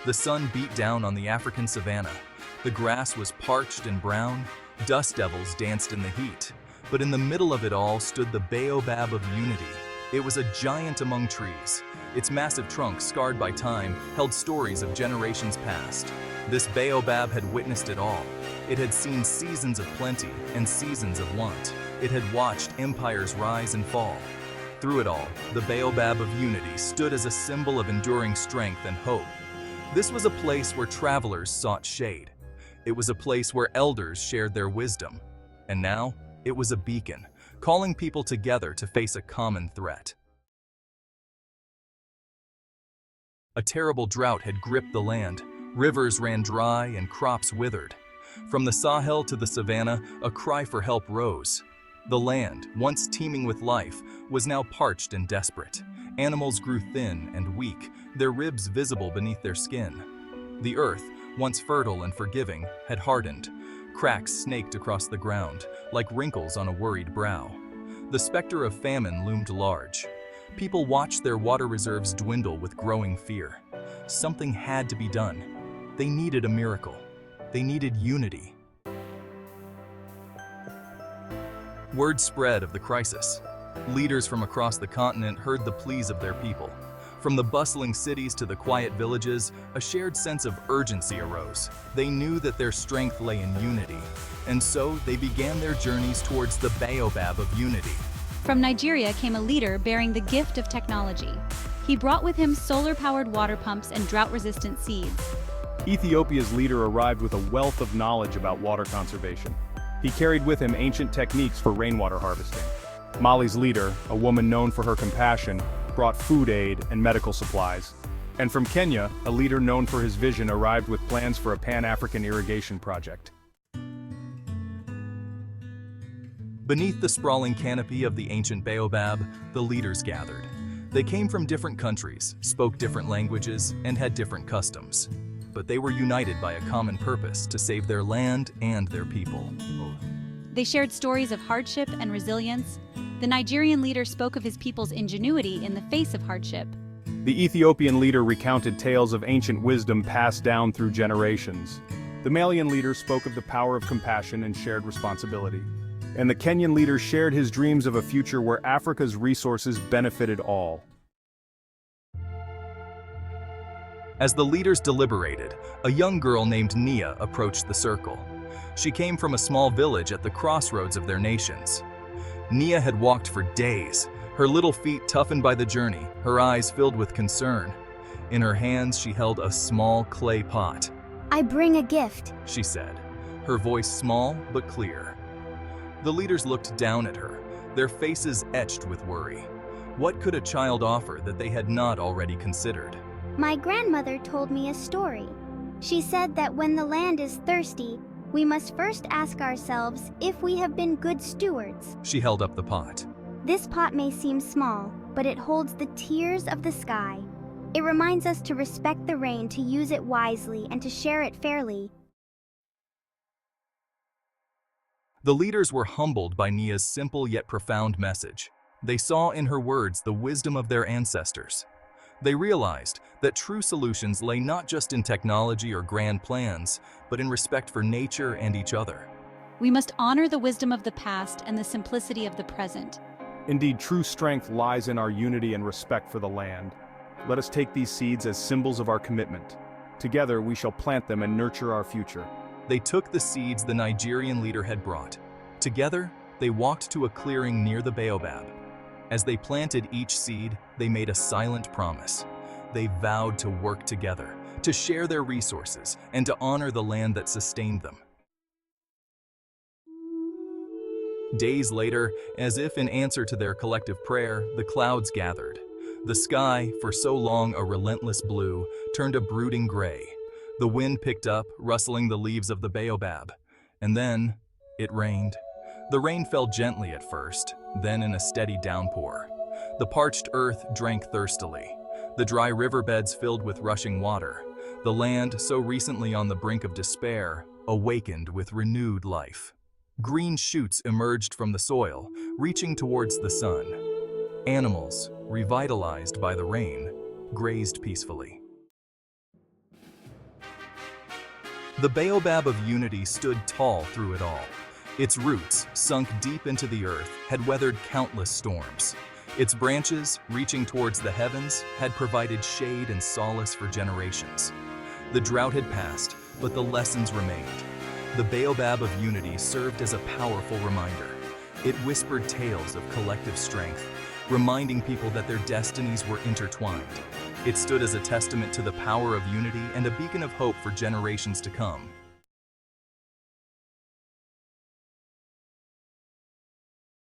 The sun beat down on the African savanna. The grass was parched and brown. Dust devils danced in the heat. But in the middle of it all stood the Baobab of Unity. It was a giant among trees. Its massive trunk, scarred by time, held stories of generations past. This baobab had witnessed it all. It had seen seasons of plenty and seasons of want. It had watched empires rise and fall. Through it all, the Baobab of Unity stood as a symbol of enduring strength and hope. This was a place where travelers sought shade. It was a place where elders shared their wisdom. And now, it was a beacon, calling people together to face a common threat. A terrible drought had gripped the land. Rivers ran dry and crops withered. From the Sahel to the savannah, a cry for help rose. The land, once teeming with life, was now parched and desperate. Animals grew thin and weak, their ribs visible beneath their skin. The earth, once fertile and forgiving, had hardened. Cracks snaked across the ground, like wrinkles on a worried brow. The specter of famine loomed large. People watched their water reserves dwindle with growing fear. Something had to be done. They needed a miracle. They needed unity. Word spread of the crisis. Leaders from across the continent heard the pleas of their people. From the bustling cities to the quiet villages, a shared sense of urgency arose. They knew that their strength lay in unity, and so they began their journeys towards the Baobab of Unity. From Nigeria came a leader bearing the gift of technology. He brought with him solar-powered water pumps and drought-resistant seeds. Ethiopia's leader arrived with a wealth of knowledge about water conservation. He carried with him ancient techniques for rainwater harvesting. Mali's leader, a woman known for her compassion, brought food aid and medical supplies. And from Kenya, a leader known for his vision arrived with plans for a Pan-African irrigation project. Beneath the sprawling canopy of the ancient baobab, the leaders gathered. They came from different countries, spoke different languages, and had different customs. But they were united by a common purpose to save their land and their people. They shared stories of hardship and resilience. The Nigerian leader spoke of his people's ingenuity in the face of hardship. The Ethiopian leader recounted tales of ancient wisdom passed down through generations. The Malian leader spoke of the power of compassion and shared responsibility. And the Kenyan leader shared his dreams of a future where Africa's resources benefited all. As the leaders deliberated, a young girl named Nia approached the circle. She came from a small village at the crossroads of their nations. Nia had walked for days, her little feet toughened by the journey, her eyes filled with concern. In her hands, she held a small clay pot. "I bring a gift," she said, her voice small but clear. The leaders looked down at her, their faces etched with worry. What could a child offer that they had not already considered? "My grandmother told me a story. She said that when the land is thirsty, we must first ask ourselves if we have been good stewards." She held up the pot. "This pot may seem small, but it holds the tears of the sky. It reminds us to respect the rain, to use it wisely, and to share it fairly." The leaders were humbled by Nia's simple yet profound message. They saw in her words the wisdom of their ancestors. They realized that true solutions lay not just in technology or grand plans, but in respect for nature and each other. We must honor the wisdom of the past and the simplicity of the present. Indeed, true strength lies in our unity and respect for the land. Let us take these seeds as symbols of our commitment. Together, we shall plant them and nurture our future. They took the seeds the Nigerian leader had brought. Together, they walked to a clearing near the baobab. As they planted each seed, they made a silent promise. They vowed to work together, to share their resources, and to honor the land that sustained them. Days later, as if in answer to their collective prayer, the clouds gathered. The sky, for so long a relentless blue, turned a brooding gray. The wind picked up, rustling the leaves of the baobab. And then, it rained. The rain fell gently at first, then in a steady downpour. The parched earth drank thirstily. The dry riverbeds filled with rushing water. The land, so recently on the brink of despair, awakened with renewed life. Green shoots emerged from the soil, reaching towards the sun. Animals, revitalized by the rain, grazed peacefully. The Baobab of Unity stood tall through it all. Its roots, sunk deep into the earth, had weathered countless storms. Its branches, reaching towards the heavens, had provided shade and solace for generations. The drought had passed, but the lessons remained. The Baobab of Unity served as a powerful reminder. It whispered tales of collective strength, reminding people that their destinies were intertwined. It stood as a testament to the power of unity and a beacon of hope for generations to come.